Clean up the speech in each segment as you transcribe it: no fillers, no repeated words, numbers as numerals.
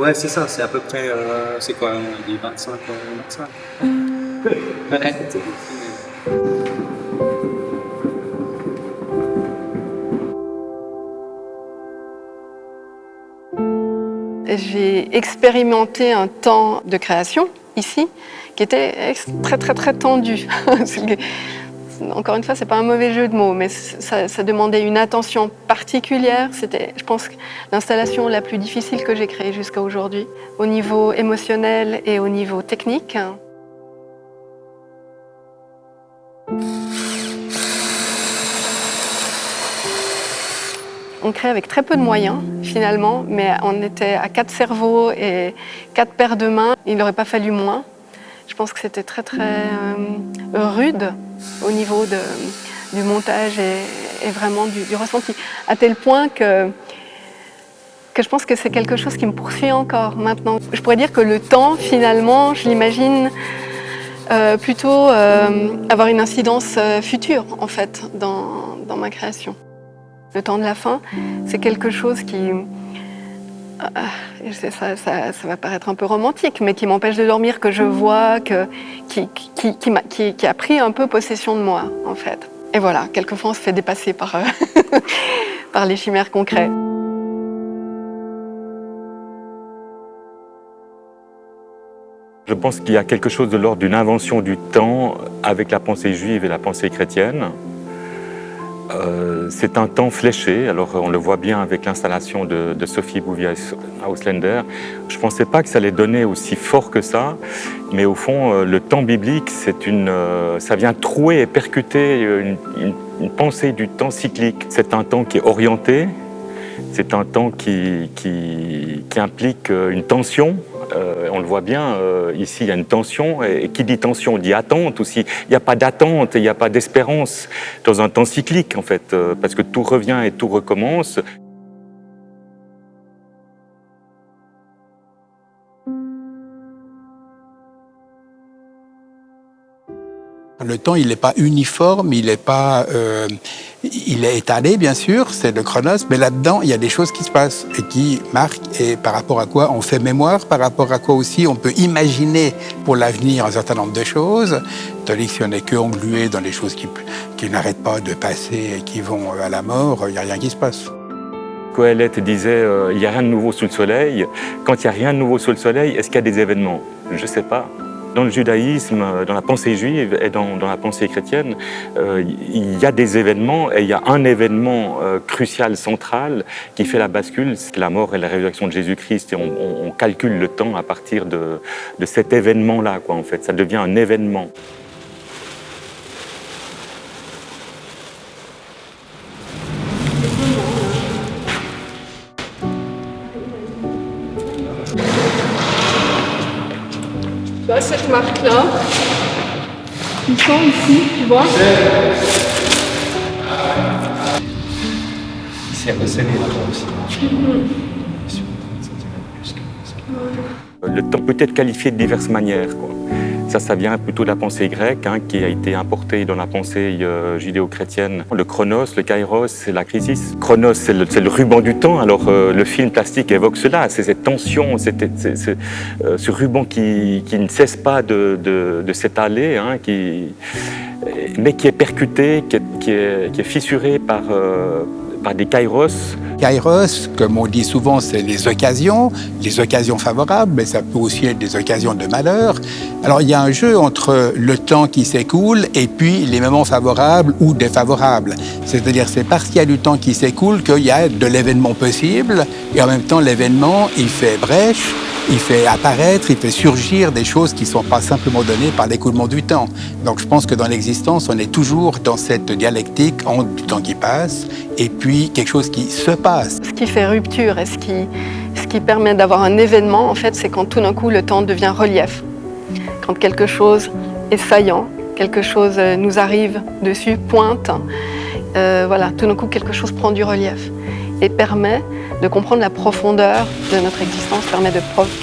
Ouais, c'est ça, c'est à peu près, c'est quoi, on a dit 25, 25. Ouais, c'est J'ai expérimenté un temps de création ici qui était très très très tendu. Encore une fois, c'est pas un mauvais jeu de mots, mais ça demandait une attention particulière. C'était, je pense, l'installation la plus difficile que j'ai créée jusqu'à aujourd'hui, au niveau émotionnel et au niveau technique. On crée avec très peu de moyens, finalement, mais on était à 4 cerveaux et 4 paires de mains. Il n'aurait pas fallu moins. Je pense que c'était très, très rude au niveau du montage et vraiment du ressenti. À tel point que je pense que c'est quelque chose qui me poursuit encore maintenant. Je pourrais dire que le temps, finalement, je l'imagine plutôt avoir une incidence future, en fait, dans ma création. Le temps de la fin, c'est quelque chose qui, ça va paraître un peu romantique, mais qui m'empêche de dormir, que je vois, qui a pris un peu possession de moi, en fait. Et voilà, quelquefois on se fait dépasser par, par les chimères qu'on crée. Je pense qu'il y a quelque chose de l'ordre d'une invention du temps avec la pensée juive et la pensée chrétienne. C'est un temps fléché, alors on le voit bien avec l'installation de Sophie Bouvier-Auslaender. Je ne pensais pas que ça allait donner aussi fort que ça, mais au fond, le temps biblique, ça vient trouer et percuter une pensée du temps cyclique. C'est un temps qui est orienté, c'est un temps qui implique une tension. On le voit bien, ici il y a une tension, et qui dit tension dit attente aussi. Il n'y a pas d'attente, il n'y a pas d'espérance dans un temps cyclique en fait, parce que tout revient et tout recommence. Le temps, il n'est pas uniforme, il est étalé, bien sûr, c'est le chronos, mais là-dedans, il y a des choses qui se passent et qui marquent, et par rapport à quoi on fait mémoire, par rapport à quoi aussi on peut imaginer pour l'avenir un certain nombre de choses, tandis que si on n'est que englué dans les choses qui n'arrêtent pas de passer et qui vont à la mort, il n'y a rien qui se passe. Coëlette disait il n'y a rien de nouveau sous le soleil. Quand il n'y a rien de nouveau sous le soleil, est-ce qu'il y a des événements? Je ne sais pas. Dans le judaïsme, dans la pensée juive et dans la pensée chrétienne, il y a des événements et il y a un événement crucial, central, qui fait la bascule, c'est la mort et la résurrection de Jésus-Christ. Et on calcule le temps à partir de cet événement-là, quoi, en fait. Ça devient un événement. Tu vois cette marque-là, tu sens ici, tu vois? Il s'est resserré là-bas aussi. Le temps peut être qualifié de diverses manières, quoi. Ça vient plutôt de la pensée grecque, hein, qui a été importée dans la pensée judéo-chrétienne. Le chronos, le kairos, c'est la crisis. Chronos, c'est le ruban du temps. Alors le film plastique évoque cela, c'est cette tension, ce ruban qui ne cesse pas de s'étaler, hein, mais qui est percuté, qui est fissuré par des kairos. Kairos, comme on dit souvent, c'est les occasions favorables, mais ça peut aussi être des occasions de malheur. Alors il y a un jeu entre le temps qui s'écoule et puis les moments favorables ou défavorables. C'est-à-dire c'est parce qu'il y a du temps qui s'écoule qu'il y a de l'événement possible, et en même temps l'événement, il fait brèche, il fait apparaître, il fait surgir des choses qui ne sont pas simplement données par l'écoulement du temps. Donc je pense que dans l'existence, on est toujours dans cette dialectique entre du temps qui passe et puis quelque chose qui se passe. Ce qui fait rupture et ce qui permet d'avoir un événement, en fait, c'est quand tout d'un coup le temps devient relief. Quand quelque chose est saillant, quelque chose nous arrive dessus, pointe, voilà, tout d'un coup quelque chose prend du relief et permet de comprendre la profondeur de notre existence, permet de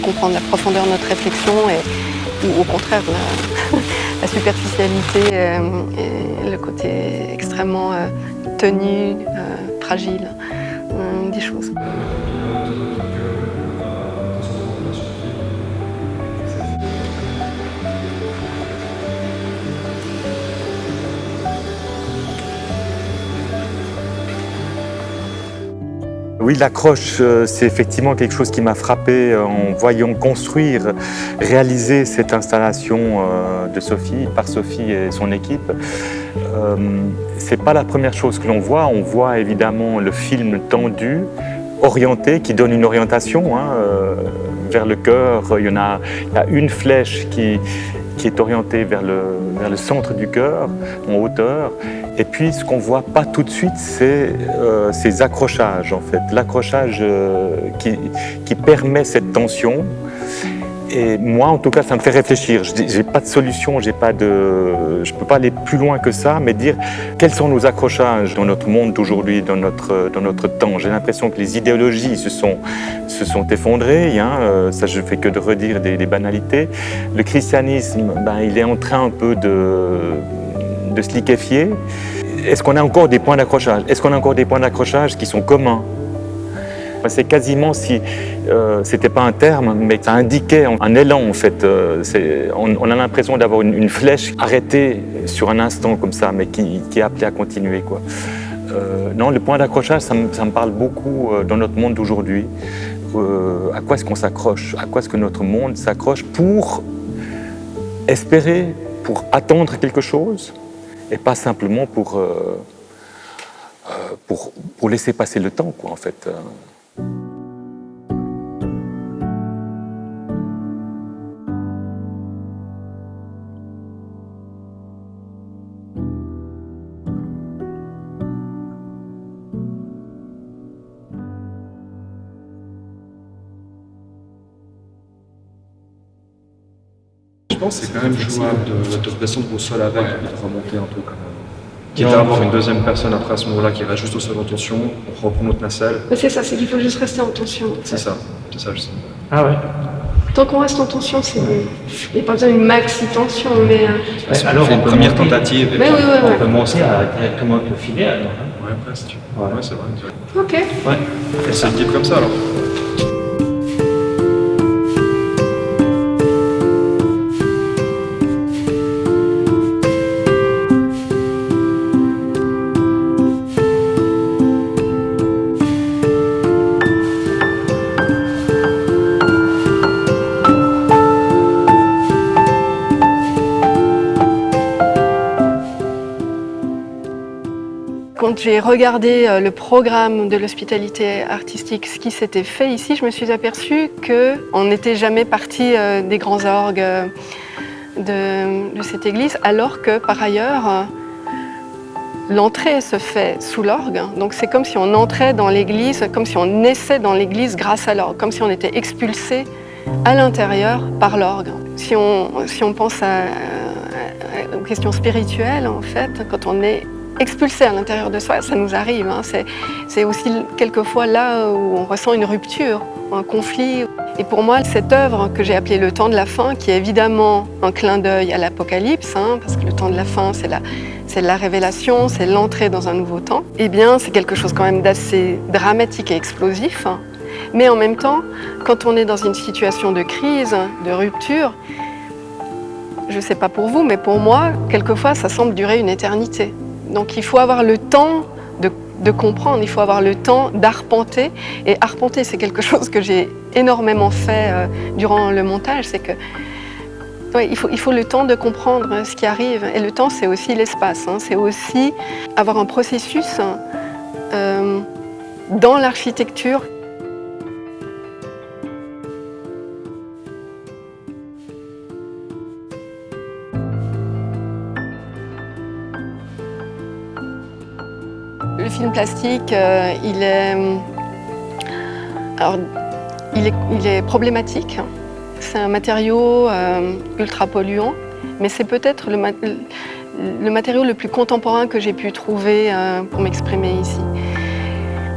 comprendre la profondeur de notre réflexion ou au contraire la superficialité et le côté extrêmement tenu, fragile des choses. Oui, l'accroche, c'est effectivement quelque chose qui m'a frappé en voyant construire, réaliser cette installation de Sophie, par Sophie et son équipe. C'est pas la première chose que l'on voit. On voit évidemment le film tendu, orienté, qui donne une orientation vers le cœur. Il y a une flèche qui est orientée vers le centre du cœur, en hauteur. Et puis, ce qu'on ne voit pas tout de suite, c'est ces accrochages, en fait. L'accrochage qui permet cette tension. Et moi, en tout cas, ça me fait réfléchir. Je n'ai pas de solution, je ne peux pas aller plus loin que ça, mais dire quels sont nos accrochages dans notre monde d'aujourd'hui, dans notre temps. J'ai l'impression que les idéologies se sont effondrées. Ça, je ne fais que de redire des banalités. Le christianisme, il est en train un peu de se liquéfier. Est-ce qu'on a encore des points d'accrochage? Est-ce qu'on a encore des points d'accrochage qui sont communs? C'est quasiment si c'était pas un terme, mais ça indiquait un élan en fait. On a l'impression d'avoir une flèche arrêtée sur un instant comme ça, mais qui est appelée à continuer, quoi. Non, le point d'accrochage, ça me parle beaucoup dans notre monde d'aujourd'hui. À quoi est-ce qu'on s'accroche? À quoi est-ce que notre monde s'accroche pour espérer, pour attendre quelque chose, et pas simplement pour laisser passer le temps, quoi, en fait. Je pense que c'est quand même jouable de descendre au sol avec et de remonter un peu quand même. Quitte à avoir une deuxième personne après à ce moment-là qui reste juste au sol en tension, on reprend notre nacelle. Mais c'est ça, c'est qu'il faut juste rester en tension. C'est ça, je sais. Ah ouais. Tant qu'on reste en tension, c'est bon. Il n'y a pas besoin d'une maxi tension, mais... Alors, on fait une première tentative. Et oui, on peut monter directement avec le filet alors. Ouais, presque. Ouais, c'est vrai. Ok. Ouais. Et c'est le guide comme ça alors. Quand j'ai regardé le programme de l'hospitalité artistique, ce qui s'était fait ici, je me suis aperçue qu'on n'était jamais parti des grands orgues de cette église, alors que par ailleurs, l'entrée se fait sous l'orgue. Donc c'est comme si on entrait dans l'église, comme si on naissait dans l'église grâce à l'orgue, comme si on était expulsé à l'intérieur par l'orgue. Si on pense aux questions spirituelles, en fait, quand on est expulsé à l'intérieur de soi, ça nous arrive. C'est aussi quelquefois là où on ressent une rupture, un conflit. Et pour moi, cette œuvre que j'ai appelée Le Temps de la Fin, qui est évidemment un clin d'œil à l'Apocalypse, parce que le temps de la fin, c'est la révélation, c'est l'entrée dans un nouveau temps, eh bien, c'est quelque chose quand même d'assez dramatique et explosif. Mais en même temps, quand on est dans une situation de crise, de rupture, je ne sais pas pour vous, mais pour moi, quelquefois, ça semble durer une éternité. Donc il faut avoir le temps de comprendre, il faut avoir le temps d'arpenter. Et arpenter, c'est quelque chose que j'ai énormément fait durant le montage. C'est que il faut le temps de comprendre ce qui arrive. Et le temps, c'est aussi l'espace. C'est aussi avoir un processus dans l'architecture. Le film plastique, il est problématique. C'est un matériau ultra polluant, mais c'est peut-être le matériau le plus contemporain que j'ai pu trouver pour m'exprimer ici.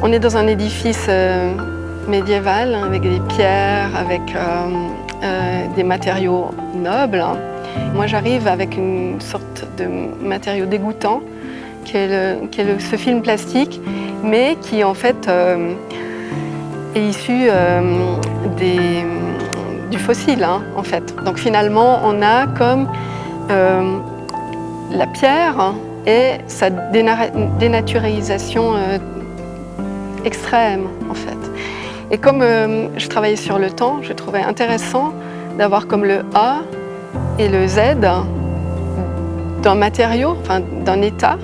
On est dans un édifice médiéval avec des pierres, avec des matériaux nobles. Moi, j'arrive avec une sorte de matériau dégoûtant, qui est ce film plastique, mais qui en fait est issu du fossile, en fait. Donc finalement, on a comme la pierre et sa dénaturalisation extrême, en fait. Et comme je travaillais sur le temps, je trouvais intéressant d'avoir comme le A et le Z d'un matériau, enfin d'un état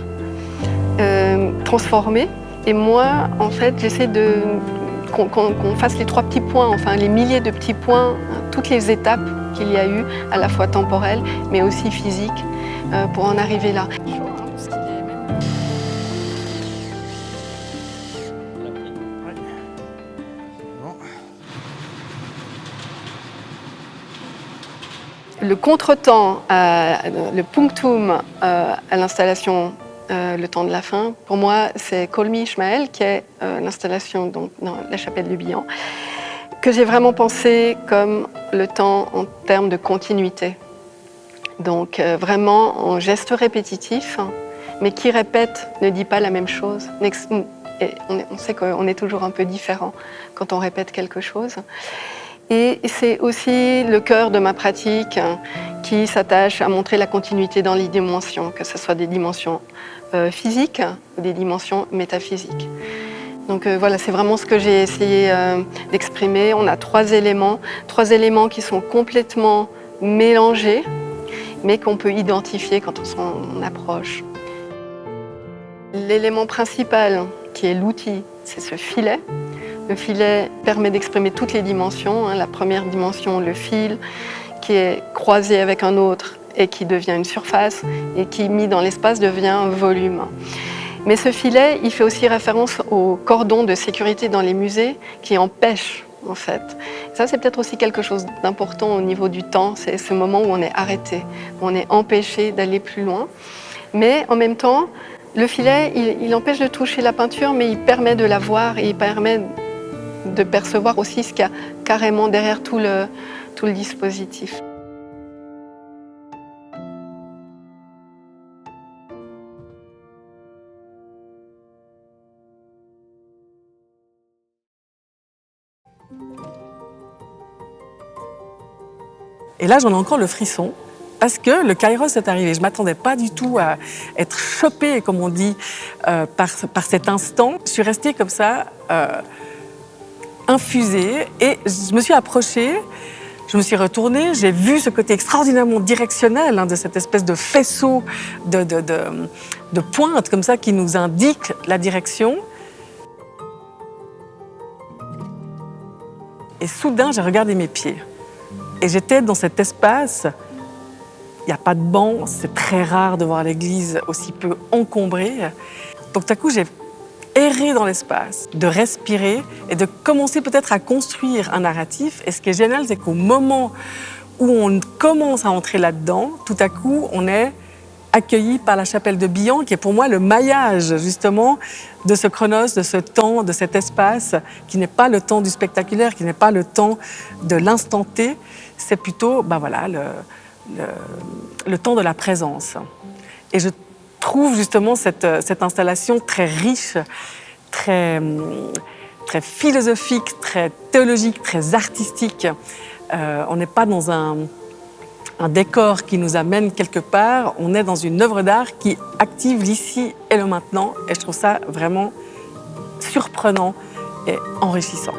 transformé. Et moi, en fait, j'essaie qu'on fasse les 3 petits points, enfin les milliers de petits points, toutes les étapes qu'il y a eu, à la fois temporelles, mais aussi physiques, pour en arriver là. Le contretemps, le punctum à l'installation Le temps de la fin, pour moi, c'est Call Me Ishmael, qui est l'installation dans la chapelle du Bihan, que j'ai vraiment pensé comme le temps en termes de continuité. Donc vraiment en geste répétitif, mais qui répète, ne dit pas la même chose. Et on sait qu'on est toujours un peu différent quand on répète quelque chose. Et c'est aussi le cœur de ma pratique qui s'attache à montrer la continuité dans les dimensions, que ce soit des dimensions physiques ou des dimensions métaphysiques. Donc voilà, c'est vraiment ce que j'ai essayé d'exprimer. On a 3 éléments qui sont complètement mélangés, mais qu'on peut identifier quand on s'en approche. L'élément principal, qui est l'outil, c'est ce filet. Le filet permet d'exprimer toutes les dimensions. La première dimension, le fil, qui est croisé avec un autre et qui devient une surface, et qui, mis dans l'espace, devient un volume. Mais ce filet, il fait aussi référence au cordon de sécurité dans les musées qui empêche, en fait. Ça, c'est peut-être aussi quelque chose d'important au niveau du temps. C'est ce moment où on est arrêté, où on est empêché d'aller plus loin. Mais en même temps, le filet, il empêche de toucher la peinture, mais il permet de la voir et il permet de percevoir aussi ce qu'il y a carrément derrière tout le dispositif. Et là, j'en ai encore le frisson, parce que le Kairos est arrivé. Je ne m'attendais pas du tout à être chopée, comme on dit, par cet instant. Je suis restée comme ça, infusée, et je me suis approchée, je me suis retournée, j'ai vu ce côté extraordinairement directionnel de cette espèce de faisceau de pointe comme ça qui nous indique la direction. Et soudain, j'ai regardé mes pieds. Et j'étais dans cet espace, il n'y a pas de banc, c'est très rare de voir l'église aussi peu encombrée. Donc tout à coup, j'ai erré dans l'espace, de respirer et de commencer peut-être à construire un narratif. Et ce qui est génial, c'est qu'au moment où on commence à entrer là-dedans, tout à coup, on est accueilli par la chapelle de Bihan, qui est pour moi le maillage justement de ce chronos, de ce temps, de cet espace, qui n'est pas le temps du spectaculaire, qui n'est pas le temps de l'instant T, c'est plutôt voilà, le temps de la présence. Et je trouve justement cette installation très riche, très philosophique, très théologique, très artistique. On n'est pas dans un décor qui nous amène quelque part, on est dans une œuvre d'art qui active l'ici et le maintenant, et je trouve ça vraiment surprenant et enrichissant.